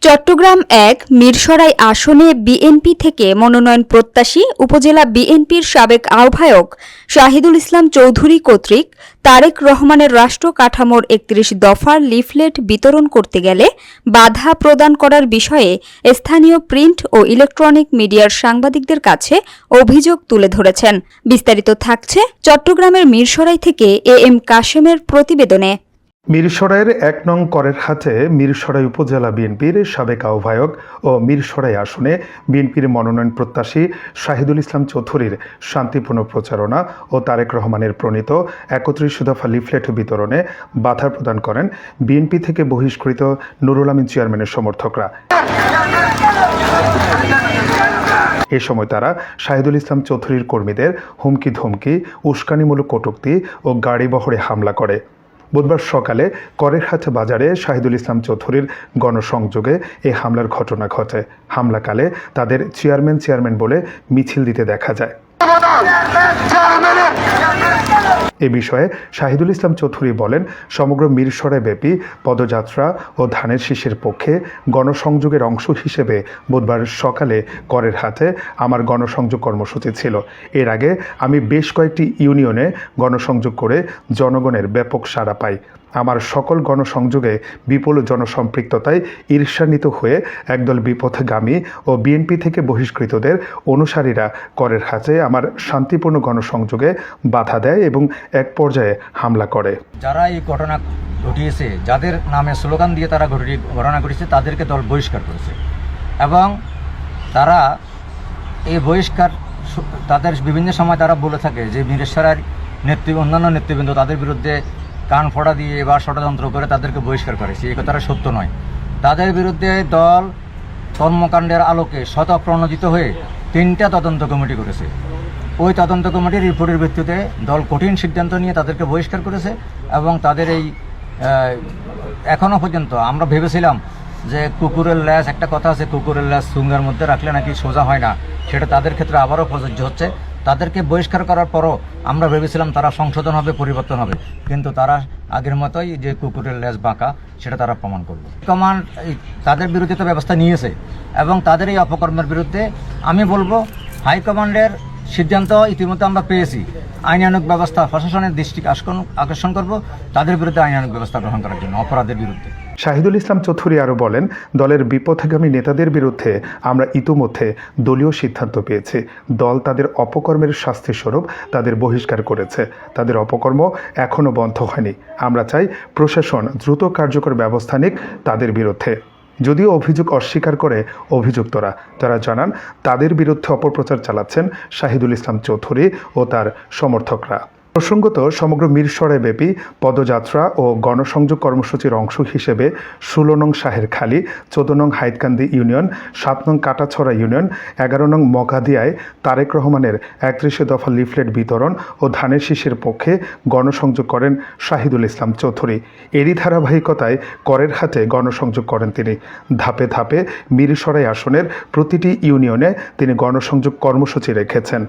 চট্টগ্রাম ১ মিরসরাই আসনে বিএনপি থেকে মনোনয়ন প্রত্যাশী উপজেলা বিএনপির সাবেক আহ্বায়ক শাহিদুল ইসলাম চৌধুরী কর্তৃক তারেক রহমানের রাষ্ট্র কাঠামোর ৩১ দফার লিফলেট বিতরণ করতে গেলে বাধা প্রদান করার বিষয়ে স্থানীয় প্রিন্ট ও ইলেকট্রনিক মিডিয়ার সাংবাদিকদের কাছে অভিযোগ তুলে ধরেছেন। বিস্তারিত থাকছে চট্টগ্রামের মিরসরাই থেকে এম কাশেমের প্রতিবেদনে। মিরসরাইয়ের ১ নং করের হাতে মিরসরাই উপজেলা বিএনপির সাবেক আহ্বায়ক ও মিরসরাই আসনে বিএনপির মনোনয়ন প্রত্যাশী শাহিদুল ইসলাম চৌধুরীর শান্তিপূর্ণ প্রচারণা ও তারেক রহমানের প্রণীত ৩১ দফা লিফলেট বিতরণে বাধা প্রদান করেন বিএনপি থেকে বহিষ্কৃত নুরুল আমিন চেয়ারম্যানের সমর্থকরা। এ সময় তারা শাহিদুল ইসলাম চৌধুরীর কর্মীদের হুমকি ধমকি, উস্কানিমূলক কটূক্তি ও গাড়িবহরে হামলা করে। বুধবার সকালে করেরহাট বাজারে শাহিদুল ইসলাম চৌধুরীর গণসংযোগে এই হামলার ঘটনা ঘটে। হামলাকালে তাদের চেয়ারম্যান বলে মিছিল দিতে দেখা যায়। এ বিষয়ে শাহিদুল ইসলাম চৌধুরী বলেন, সমগ্র মিরসরাই ব্যাপী পদযাত্রা ও ধানের শীষের পক্ষে গণসংযোগের অংশ হিসেবে বুধবার সকালে করেরহাটে আমার গণসংযোগ কর্মসূচি ছিল। এর আগে আমি বেশ কয়েকটি ইউনিয়নে গণসংযোগ করে জনগণের ব্যাপক সাড়া পাই। আমার সকল গণসংযোগে বিপুল জনসম্পৃক্ততায় ঈর্ষান্বিত হয়ে একদল বিপথগামী ও বিএনপি থেকে বহিষ্কৃতদের অনুসারীরা করেরহাটে আমার শান্তিপূর্ণ গণসংযোগে বাধা দেয় এবং এক পর্যায়ে হামলা করে। যারা এই ঘটনা ঘটিয়েছে, যাদের নামে স্লোগান দিয়ে তারা ঘটনা ঘটিয়েছে, তাদেরকে দল বহিষ্কার করেছে এবং তারা এই বহিষ্কার তাদের বিভিন্ন সময় তারা বলে থাকে যে মিরসরাইয়ের অন্যান্য নেতৃবৃন্দ তাদের বিরুদ্ধে কান ফোড়া দিয়ে বা ষড়যন্ত্র করে তাদেরকে বহিষ্কার করেছে। এই কথাটা সত্য নয়। তাদের বিরুদ্ধে দল কর্মকাণ্ডের আলোকে স্বতঃপ্রণোদিত হয়ে 3টা তদন্ত কমিটি করেছে। ওই তদন্ত কমিটির রিপোর্টের ভিত্তিতে দল কঠিন সিদ্ধান্ত নিয়ে তাদেরকে বহিষ্কার করেছে এবং তাদের এই এখনও পর্যন্ত আমরা ভেবেছিলাম যে কুকুরের ল্যাজ, একটা কথা আছে, কুকুরের ল্যাজ সুঙ্গার মধ্যে রাখলে নাকি সোজা হয় না, সেটা তাদের ক্ষেত্রে আবারও প্রযোজ্য হচ্ছে। তাদেরকে বহিষ্কার করার পরও আমরা ভেবেছিলাম তারা সংশোধন হবে, পরিবর্তন হবে, কিন্তু তারা আগের মতোই যে কুকুরের লেজ বাঁকা সেটা তারা প্রমাণ করবে। কমান্ড তাদের বিরুদ্ধে তো ব্যবস্থা নিয়েছে এবং তাদের এই অপকর্মের বিরুদ্ধে আমি বলবো হাইকমান্ডের সিদ্ধান্ত ইতিমধ্যে আমরা পেয়েছি। আইনানুগ ব্যবস্থা, প্রশাসনের দৃষ্টি আকর্ষণ করব তাদের বিরুদ্ধে আইনানুগ ব্যবস্থা গ্রহণ করার জন্য, অপরাধের বিরুদ্ধে। শাহিদুল ইসলাম চৌধুরী আরও বলেন, দলের বিপথগামী নেতাদের বিরুদ্ধে আমরা ইতিমধ্যে দলীয় সিদ্ধান্ত পেয়েছি। দল তাদের অপকর্মের শাস্তিস্বরূপ তাদের বহিষ্কার করেছে। তাদের অপকর্ম এখনও বন্ধ হয়নি। আমরা চাই প্রশাসন দ্রুত কার্যকর ব্যবস্থা নিক তাদের বিরুদ্ধে। যদিও অভিযোগ অস্বীকার করে অভিযুক্তরা, তারা জানান তাদের বিরুদ্ধে অপপ্রচার চালাচ্ছেন শাহিদুল ইসলাম চৌধুরী ও তার সমর্থকরা। প্রসঙ্গত, সমগ্র মিরসরাই ব্যাপী পদযাত্রা ও গণসংযোগ কর্মসূচির অংশ হিসেবে 16 নং শাহেরখালী, 14 নং হাইতকান্দি ইউনিয়ন, 7 নং কাটাছড়া ইউনিয়ন, 11 নং মগাদিয়ায় তারেক রহমানের 31 দফা লিফলেট বিতরণ ও ধানের শীষের পক্ষে গণসংযোগ করেন শাহিদুল ইসলাম চৌধুরী। এরই ধারাবাহিকতায় করেরহাটে গণসংযোগ করেন তিনি। ধাপে ধাপে মিরসরাই আসনের প্রতিটি ইউনিয়নে তিনি গণসংযোগ কর্মসূচি রেখেছেন।